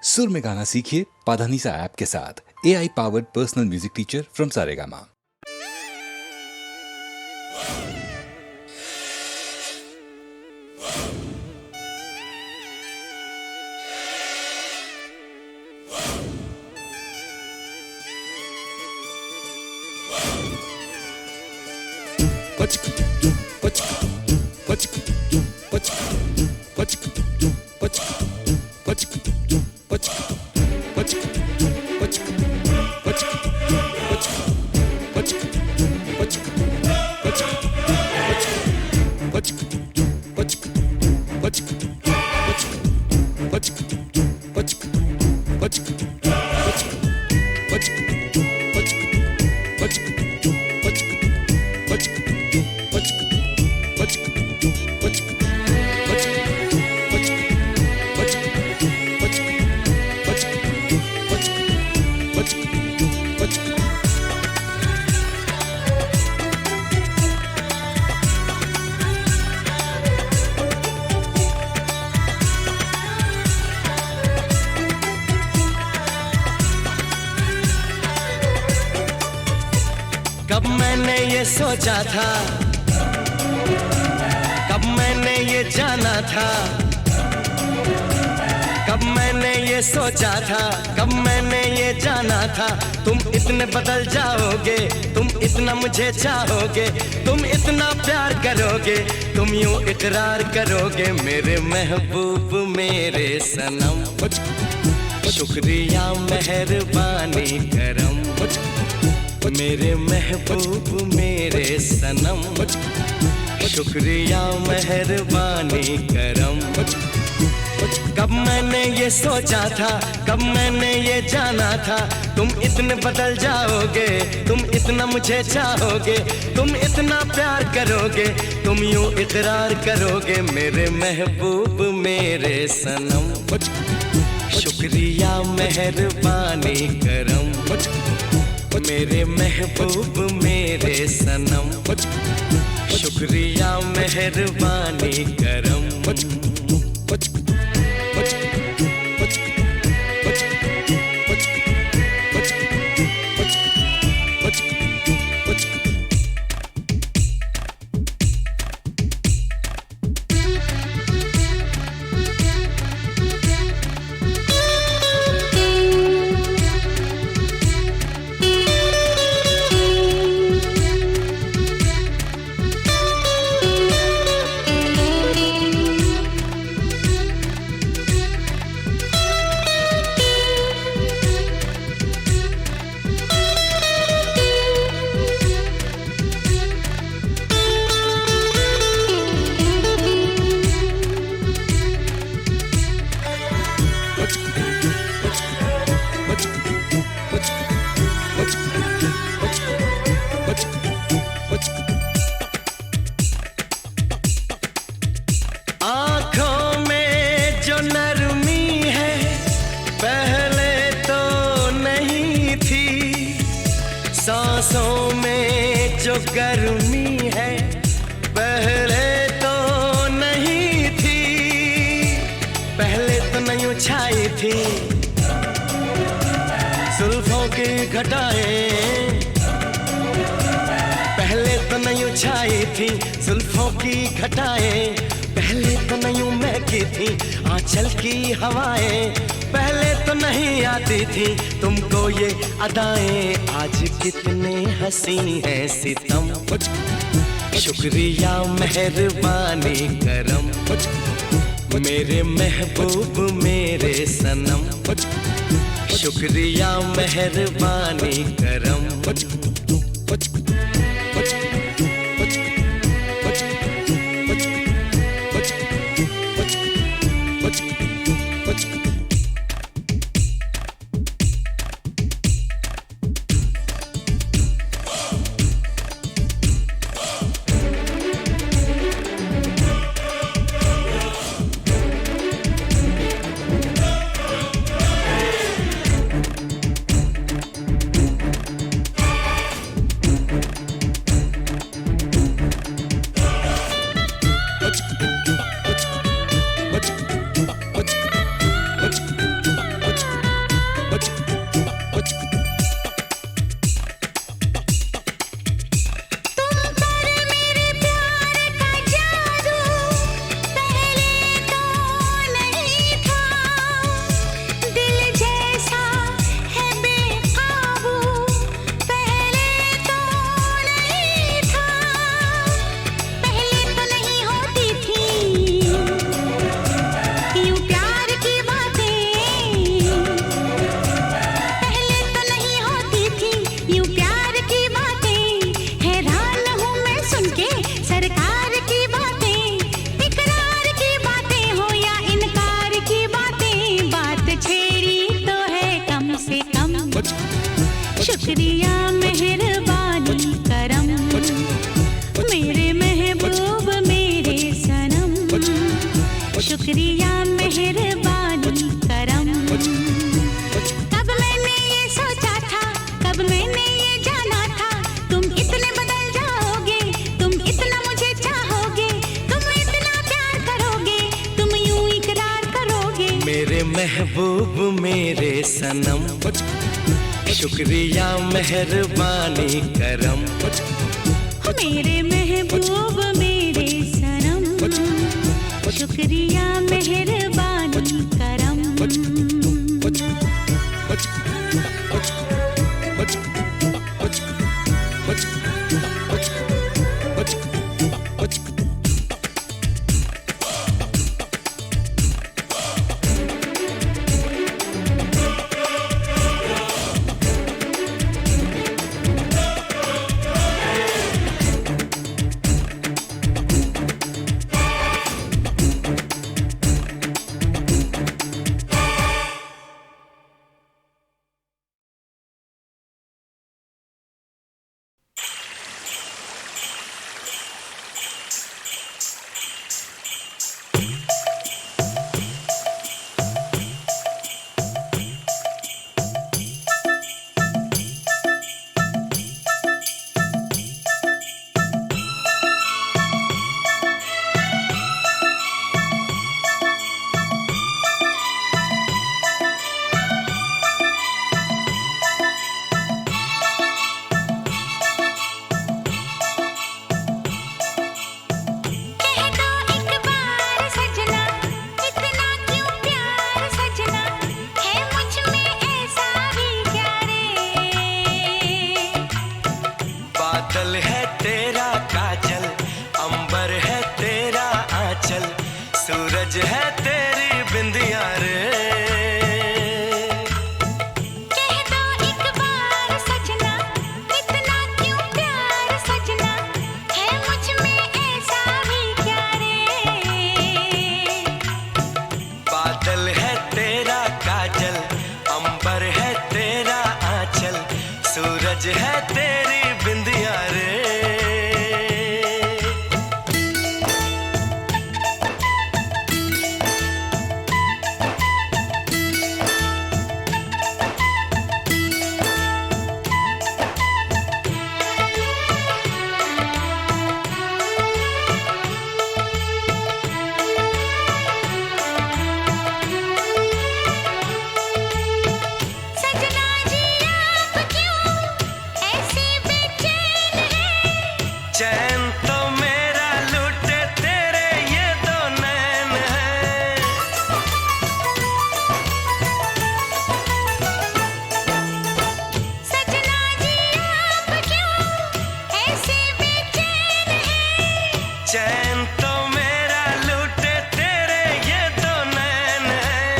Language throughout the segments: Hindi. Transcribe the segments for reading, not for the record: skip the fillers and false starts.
सुर में गाना सीखिए पाधानीसा ऐप के साथ। AI powered personal music teacher from Saregama. कब मैंने ये सोचा था, कब मैंने ये जाना था, कब मैंने ये सोचा था, कब मैंने ये जाना था। तुम इतने बदल जाओगे, तुम इतना मुझे चाहोगे, तुम इतना प्यार करोगे, तुम यूं इकरार करोगे मेरे महबूब मेरे सनम। शुक्रिया मेहरबानी करम मेरे महबूब मेरे सनम। शुक्रिया मेहरबानी करम। कब मैंने ये सोचा था, कब मैंने ये जाना था, तुम इतने बदल जाओगे, तुम इतना मुझे चाहोगे, तुम इतना प्यार करोगे, तुम यूं इकरार करोगे मेरे महबूब मेरे सनम। शुक्रिया मेहरबानी करम मेरे महबूब मेरे सनम। शुक्रिया मेहरबानी करम। आँखों में जो नरमी है पहले तो नहीं थी, सांसों में जो गर्मी है पहले तो नहीं थी, पहले तो नहीं छाई थी जुल्फों की घटाएं, पहले तो नहीं छाई थी जुल्फों की घटाएं, पहले तो नहीं महकी थी आंचल की हवाएं, पहले तो नहीं आती थी तुमको ये अदाएं, आज कितने हंसी हैं सितम। शुक्रिया मेहरबानी करम मेरे महबूब मेरे सनम। शुक्रिया मेहरबानी करम। शुक्रिया मेहरबानी करम। कब मैंने ये सोचा था, कब मैंने ये जाना था, तुम इतने बदल जाओगे, तुम इतना मुझे चाहोगे, तुम इतना प्यार करोगे, तुम यूं इकरार करोगे। मेरे महबूब मेरे सनम, शुक्रिया मेहरबानी करम। मेरे महबूब मेरे सनम, शुक्रिया मेहरबानी करम। बादल है तेरा काजल, अंबर है तेरा आंचल, सूरज है तेरी बिंदिया रे। कह दो एक बार सजना, इतना क्यों प्यार सजना, है मुझ में ऐसा भी क्या रे। बादल है तेरा काजल, अंबर है तेरा आंचल, सूरज है तेरी बिंदिया रे। सजना जी आप क्यों ऐसे बेचैन हैं। चैन तो मेरा लूटे तेरे ये दो नैन हैं। सजना जी आप क्यों ऐसे बेचैन हैं। चैन तो मेरा लूटे तेरे ये दो नैन हैं।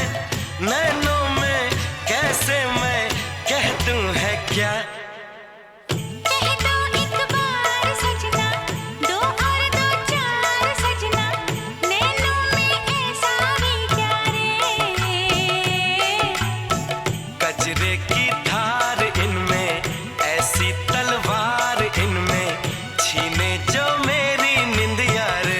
नैनों में कैसे मैं कह दूं है क्या। कह दो एक बार सजना, दो और दो चार सजना, नैनों में ऐसा भी क्या रे। कजरे की धार इनमें, ऐसी तलवार इनमें, छीने जो मेरी निंदिया रे।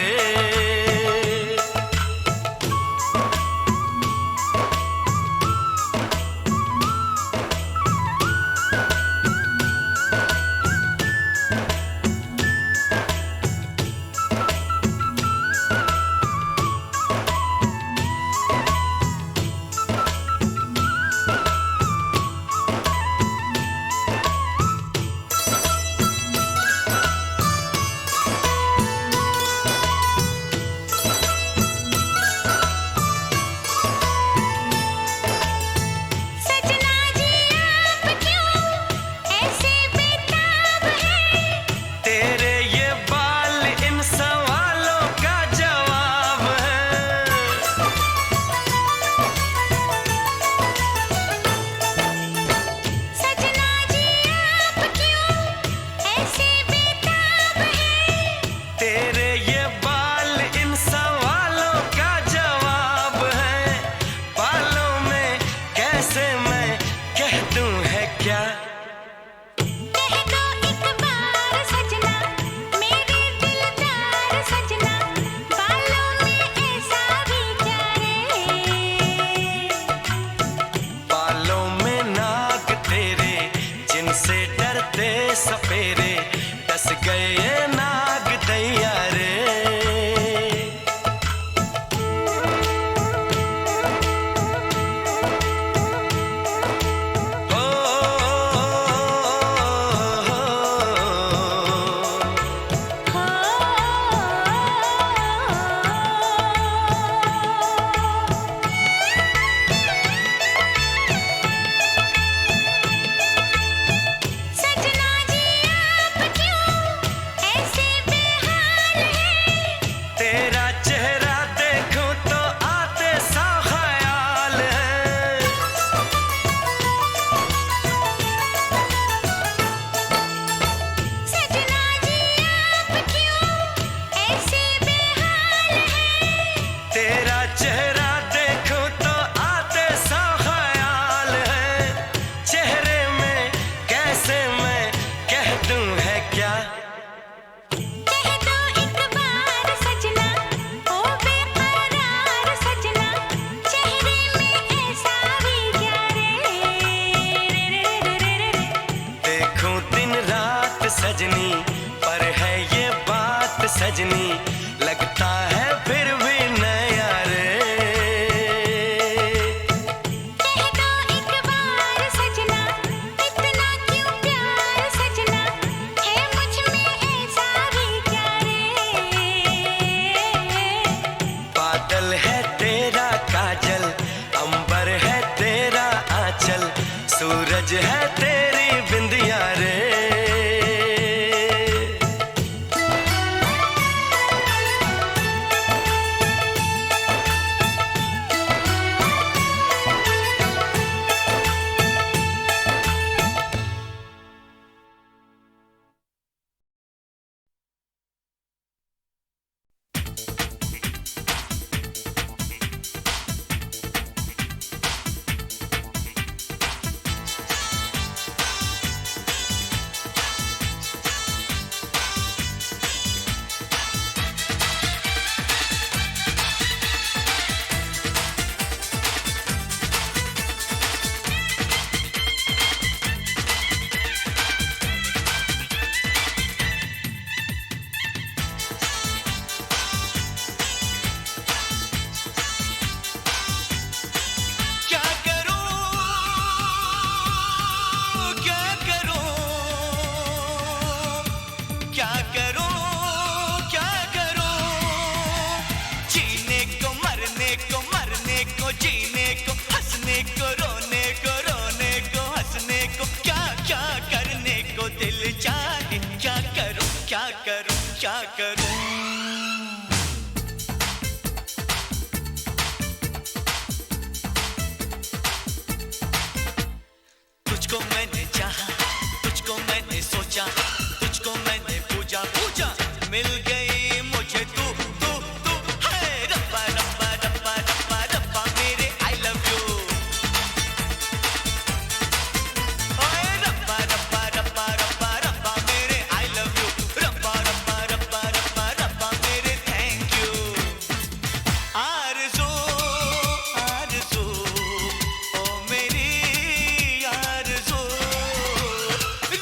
सजना जी आप क्यों ऐसे बेताब हैं। तेरे ये बाल इन सवालों का जवाब है। सजना जी आप क्यों ऐसे बेताब हैं। तेरे ये बाल इन सवालों का जवाब है। बालों में कैसे मैं कह दूं है क्या। कह दो एक बार सजना, मेरे दिलदार सजना, बालों में ऐसा भी क्या सपेरे, डस गए ये नाग दैया रे। सजनी पर है ये बात सजनी, लगता है फिर भी नया रे। कह दो एक बार सजना, इतना क्यों प्यार सजना, है मुझ में ऐसा भी क्या रे। बादल है तेरा काजल, अंबर है तेरा आंचल, सूरज है तेरी बिंदिया रे। क्या करूं। तुझको मैंने चाहा, तुझको मैंने सोचा, तुझको मैंने पूजा पूजा, मिल गई मुझे तू तू तू है। रब्बा रब्बा रब्बा रब्बा रब्बा मेरे आई लव यू। ओए रब्बा रब्बा रब्बा रब्बा रब्बा मेरे आई लव यू। रब्बा रब्बा रब्बा रब्बा रब्बा मेरे थैंक यू। आरज़ू आरज़ू ओ मेरी आरज़ू।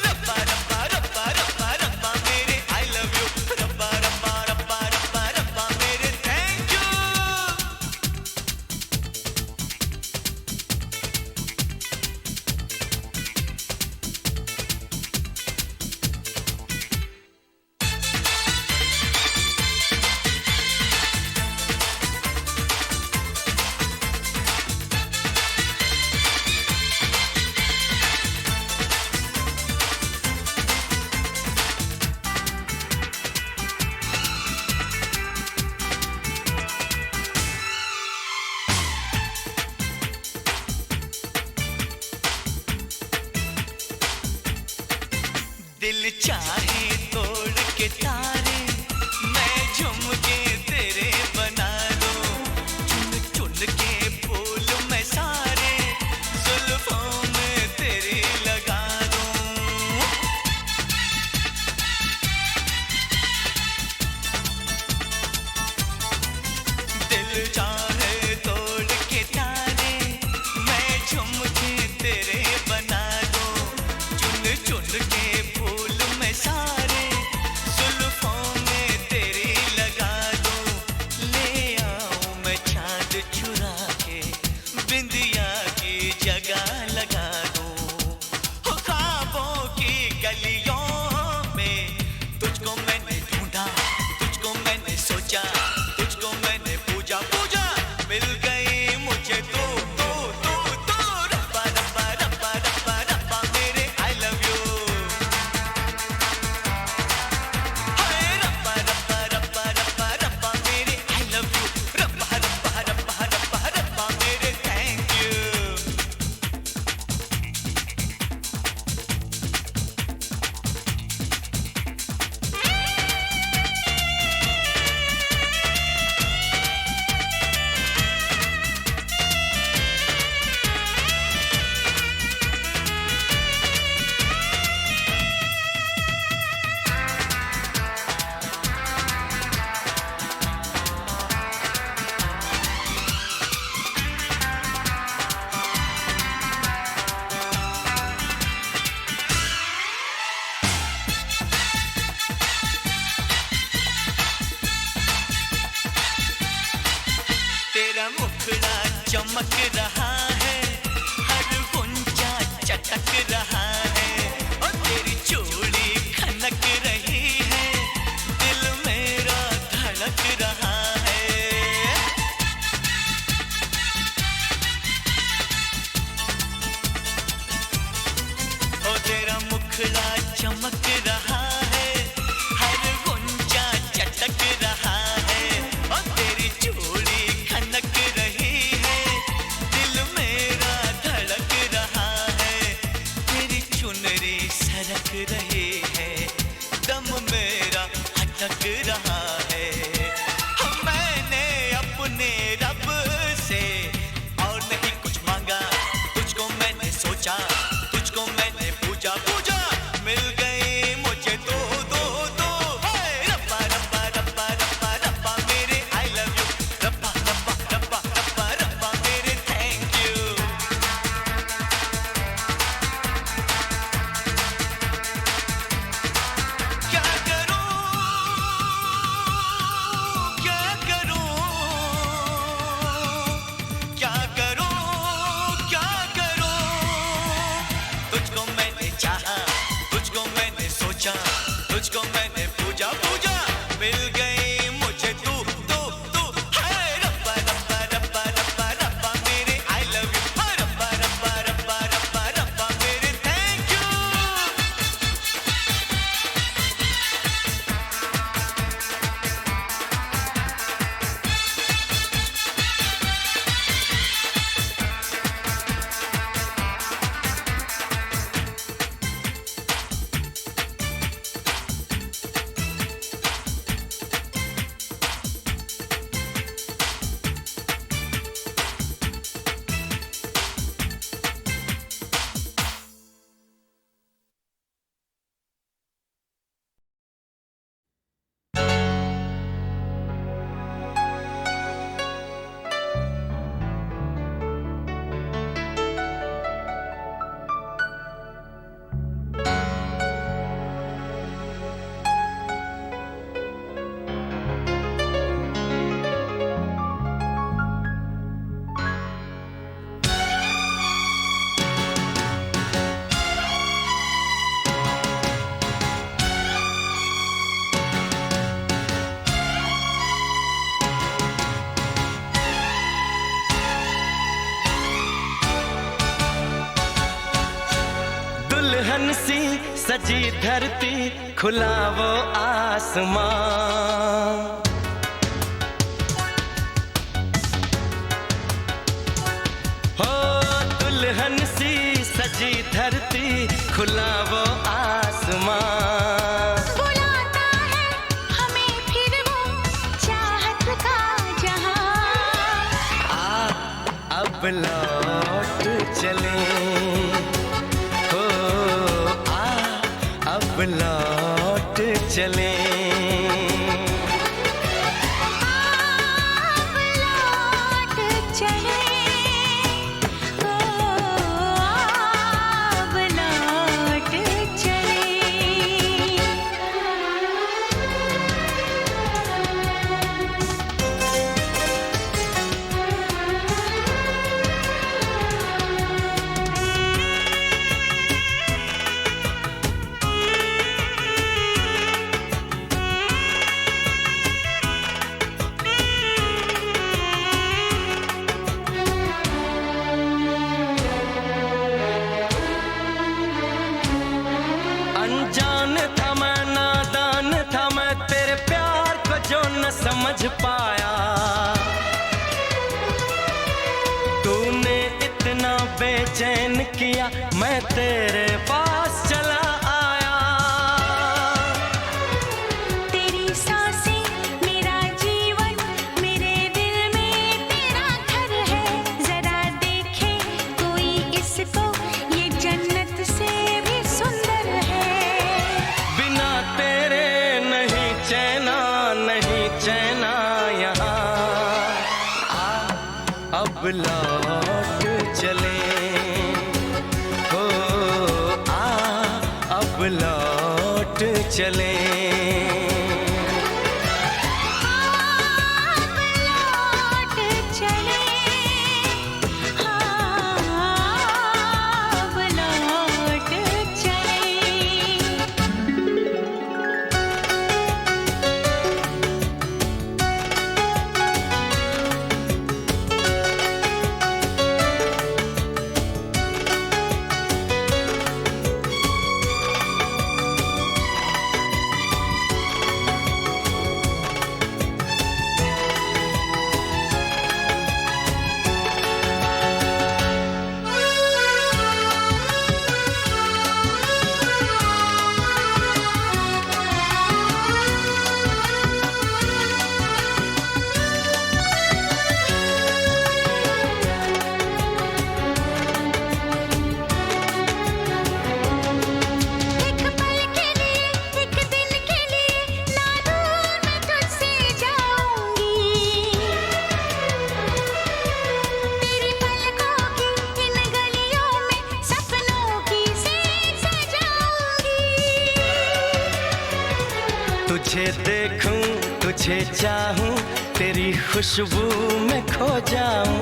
रब्बा रब्बा रब्बा रब्बा रब्बा मेरे आई लव यू। रब्बा रब्बा रब्बा रब्बा रब्बा मेरे थैंक यू। दिल चाहे तोड़ के तारे, मैं झुमके तेरे बना दूं। चुन चुन के फूल मैं सारे जुल्फों में तेरी लगा दूं। दिल चाहे तोड़ के तारे, मैं झुमके तेरे बना दूं। चुन चुन के फूल चमक रहा है, हर गुंजा चटक रहा है, और तेरी चूड़ी खनक रही है, दिल मेरा धड़क रहा है। ओ तेरा मुखड़ा चमक रहा है, हर गुंजा चटक रहा है, और तेरी चूड़ी खनक रही है, दिल मेरा धड़क रहा है, तेरी चुनरी सरक रही है, दम मेरा अटक रहा है। मैंने अपने रब से और नहीं कुछ मांगा, तुझको मैंने सोचा, तुझको मैंने पूजा पूजा, मिल गई मुझे दो दो दो। रब्बा रब्बा रब्बा रब्बा रब्बा मेरे आई लव यू, रब्बा रब्बा रब्बा रब्बा रब्बा मेरे थैंक यू। क्या करूं क्या करूं क्या करूं क्या करूं, तुझको मैंने चाहा, तुझको मैंने सोचा, तुझको मैंने पूजा पूजा, मिल गई मुझे तू तू तू। हाय रब्बा रब्बा रब्बा रब्बा रब्बा मेरे आई लव यू, रब्बा रब्बा रब्बा रब्बा रब्बा मेरे थैंक यू। दुल्हन सी सजी धरती, खुला वो आसमां, हो दुल्हन सी सजी धरती, खुला वो आसमां। बुलाता है हमें फिर वो चाहत का जहां। अब लौट चले, हो अब लौट चले। अब लौट चले, अब लौट चले। अनजान था मैं, नादान था मैं, तेरे प्यार को जो न समझ पाया। तूने इतना बेचैन किया, मैं तेरे पास चला आया। तेरी सांसें मेरा जीवन, मेरे दिल में तेरा घर है। जरा देखे कोई इसको, ये जन्नत से भी सुंदर है। बिना तेरे नहीं चैना, नहीं चैना यहाँ। अब लौट चले, हो अब लौट चले। अब लौट चले, तुझे देखूं तुझे चाहूं तेरी खुशबू में खो जाऊं,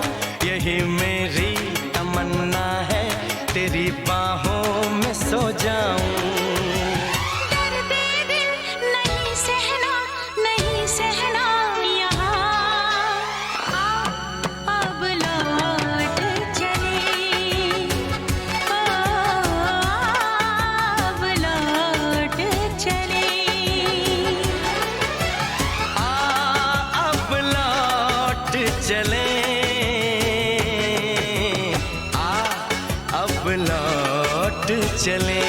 यही मेरी तमन्ना है तेरी बाहों में सो जाऊं। दर्द दिल नहीं सहना, नहीं सहना यहाँ, अब लौट चले, अब लौट चले। अब लौट चले, अब लौट चले।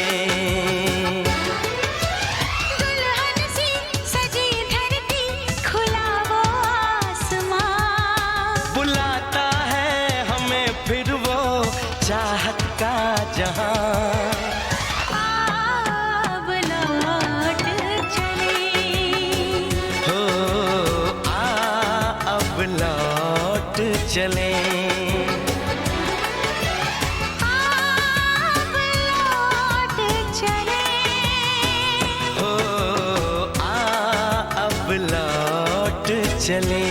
दुल्हन सी सजी धरती, खुला वो आसमां, बुलाता है हमें फिर वो चाहत का जहां। अब लौट चले, हो अब लौट चले। अब लौट चले। हो अब लौट चले।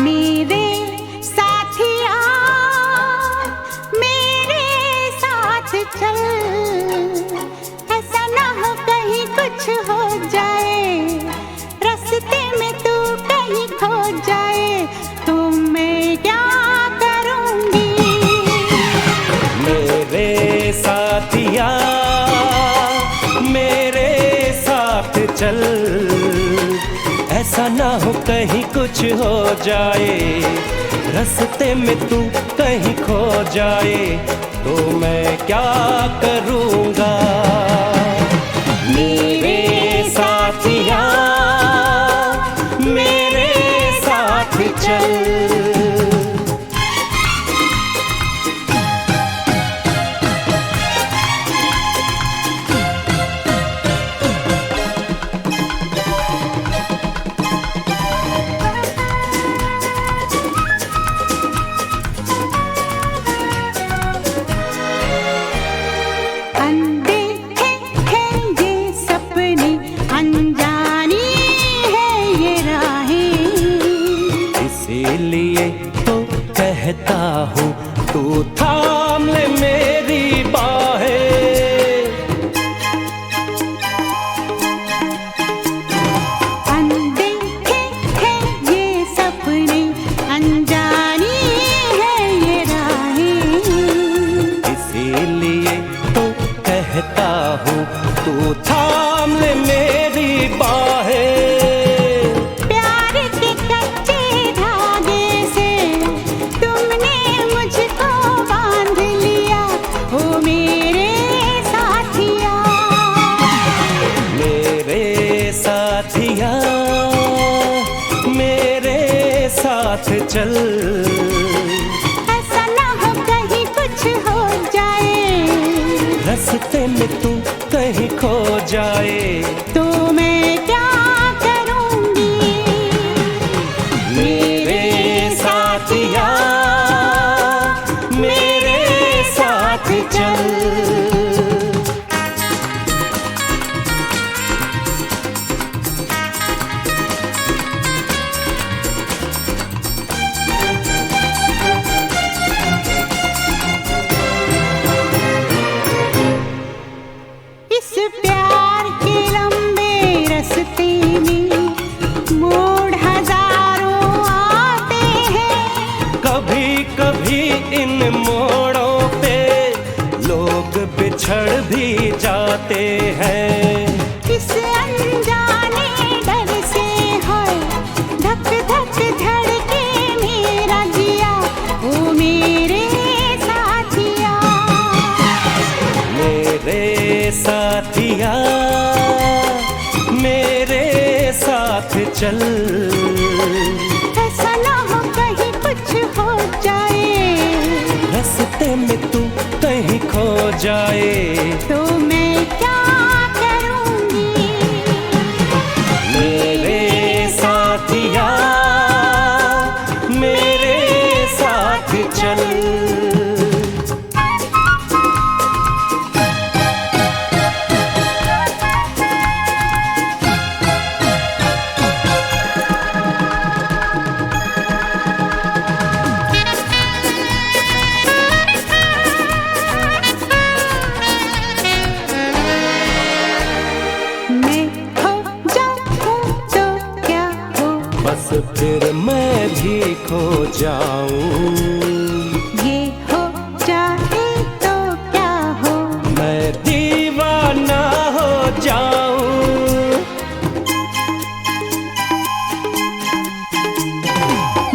मेरे साथिया, मेरे साथ चल, ऐसा ना हो कहीं कुछ हो जाए, रास्ते में तू कहीं खो जाए, तो मैं क्या करूँगी। मेरे साथिया मेरे साथ चल, ऐसा ना हो कहीं कुछ हो जाए, रास्ते में तू कहीं खो जाए, तो मैं क्या करूँगा। मेरे साथिया मेरे साथ चल। अनदेखे हैं ये सपने, अनजानी है ये राहें, इसीलिए तो कहता हूँ तू थाम ले मेरी बाहें। अनदेखे हैं ये सपने, अनजानी है ये राहें, इसीलिए तो कहता हूँ तू थाम ले मेरी बाहें। प्यार के कच्चे धागे से तुमने मुझको बांध लिया, ओ मेरे साथिया। मेरे साथिया मेरे साथ चल, ऐसा ना हो कहीं कुछ हो जाए, रास्ते में तू कहीं खो जाए, तो मैं क्या करूँगी। मेरे साथिया मेरे साथ चल। इस प्यार के लंबे रास्ते जाते हैं। इस अनजाने डर से है धक धक धड़के मेरा जिया, ओ मेरे साथिया। मेरे साथिया मेरे साथ चल, ऐसा ना हो कहीं कुछ हो जाए, रास्ते में तू कहीं खो जाए, तो मैं क्या करूँगी। मेरे साथिया मेरे साथ चल। मैं खो जाऊँ तो क्या हो, बस फिर मैं भी खो जाऊं। ये हो जाए तो क्या हो, मैं दीवाना हो जाऊं।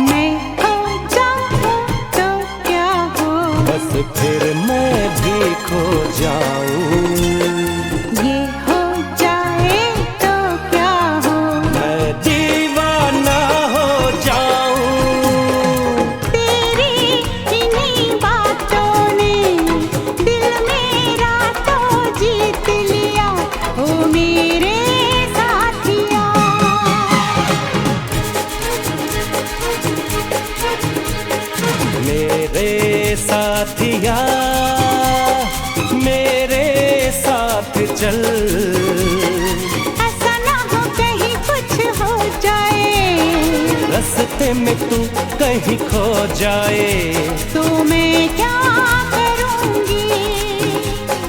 मैं खो जाऊँ तो क्या हो, बस फिर मैं भी खो जाऊं। ये हो जाए तो क्या हो, मैं दीवाना हो जाऊं। तेरी इन्हीं बातों ने दिल मेरा तो जीत लिया, ओ मेरे साथिया। मेरे साथिया मेरे साथ चल, ऐसा ना हो कहीं कुछ हो जाए, रास्ते में तू कहीं खो जाए, तो मैं क्या करूँगी।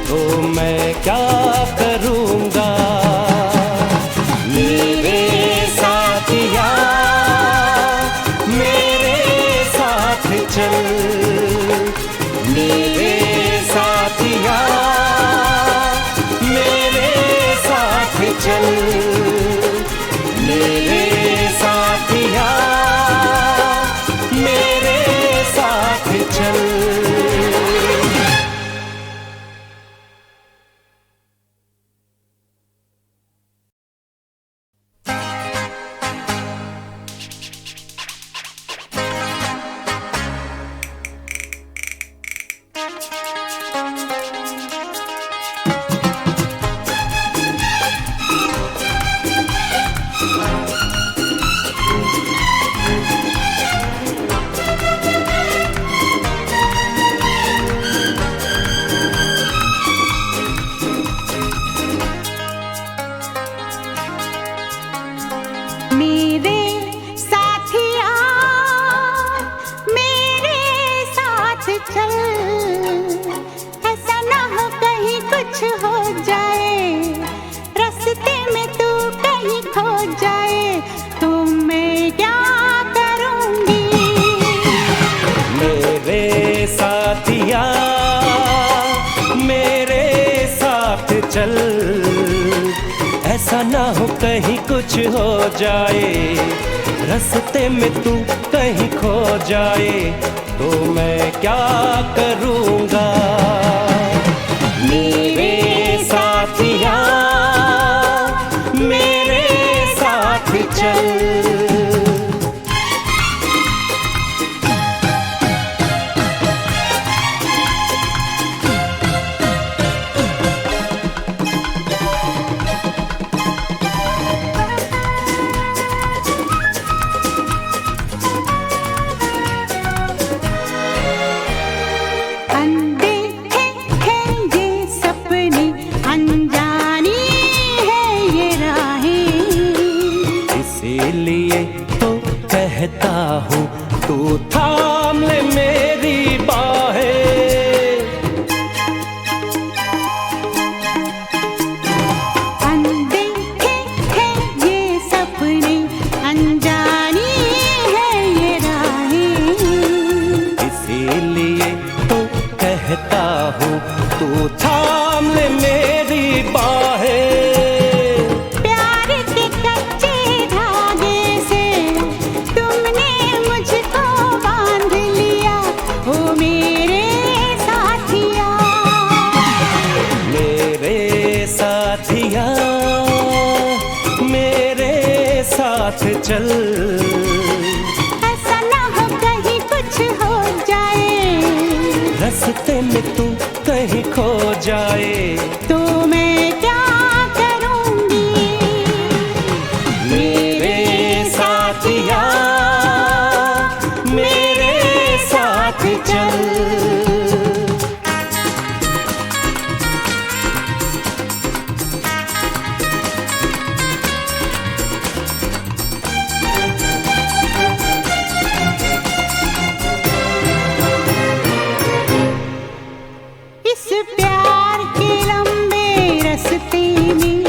तो मैं क्या करूँगा। मेरे साथिया मेरे साथ चल, मेरे साथिया मेरे साथ चल, मेरे साथिया मेरे साथ चल। मेरे साथिया मेरे साथ चल, ऐसा ना हो कहीं कुछ हो जाए, रास्ते में तू कहीं खो जाए, तो मैं क्या करूँगी। मेरे साथिया मेरे साथ चल, ऐसा ना हो कहीं कुछ हो जाए, रास्ते में तू कहीं खो जाए, तो मैं क्या करूँगा। मेरे साथिया मेरे साथ चल। अनदेखे हैं ये सपने, अनजानी है ये राहें, इसीलिए तो कहता हूँ तू थाम ले मेरी बाहें। अनदेखे हैं ये सपने, अनजानी है ये राहें, इसीलिए तो कहता हूँ तू थाम ले मेरी चल। ऐसा ना हो कहीं कुछ हो जाए, रास्ते में तू कहीं खो जाए, तो मैं क्या करूंगी। मेरे साथिया मेरे साथ चल। इस प्यार के लंबे रास्ते में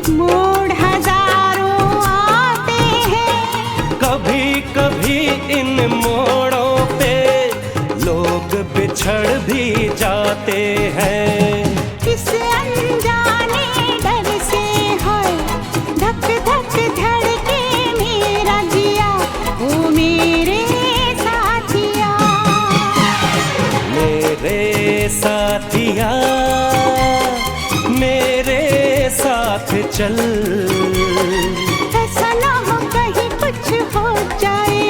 मोड़ हजारों आते हैं। कभी कभी इन मोड़ों पे लोग बिछड़ भी जाते हैं। इस अनजाने डर से है धक धक धड़के मेरा जिया, ओ मेरे साथिया। मेरे साथिया मेरे साथ चल। ऐसा ना हो कहीं कुछ हो जाए,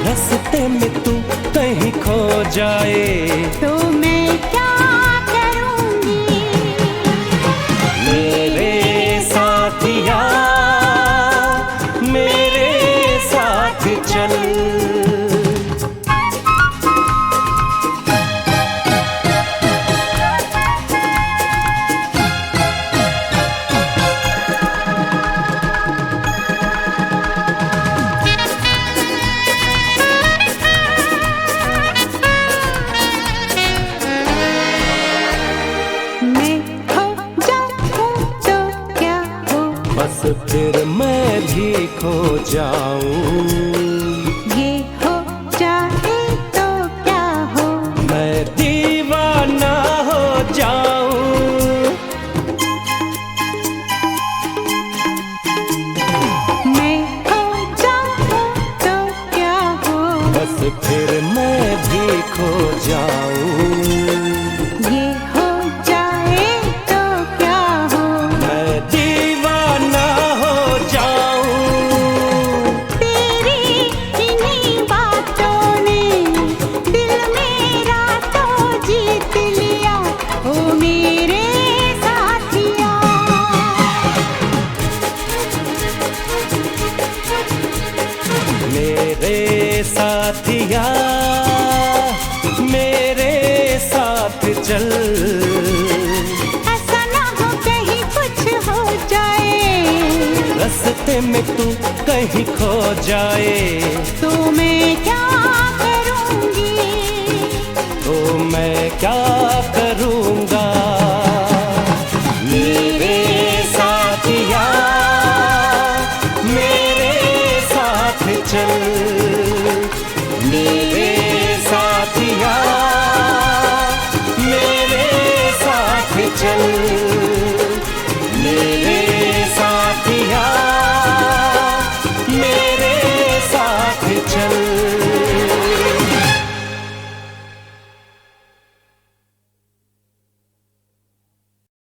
रास्ते में तू कहीं खो जाए, तो मैं क्या करूंगी। मेरे साथिया मेरे साथ चल। मैं खो जाऊं तो क्या हो, बस फिर मैं भी खो जाऊं। ये हो जाए तो क्या हो, मैं दीवाना हो जाऊं। मैं खो जाऊं तो क्या हो, बस फिर मैं भी खो जाऊं। ये हो जाए तो क्या हो, मैं दीवाना हो जाऊं। तेरी इन्हीं बातों ने दिल मेरा तो जीत लिया, ओ मेरे साथिया। मेरे साथिया मेरे साथ चल। ऐसा ना हो कहीं कुछ हो जाए, रास्ते में तू कहीं खो जाए, तो मैं क्या करूंगी। तो मैं क्या करूंगा। मेरे साथिया मेरे साथ चल। मेरे साथिया मेरे साथ चल। मेरे साथिया मेरे साथ चल।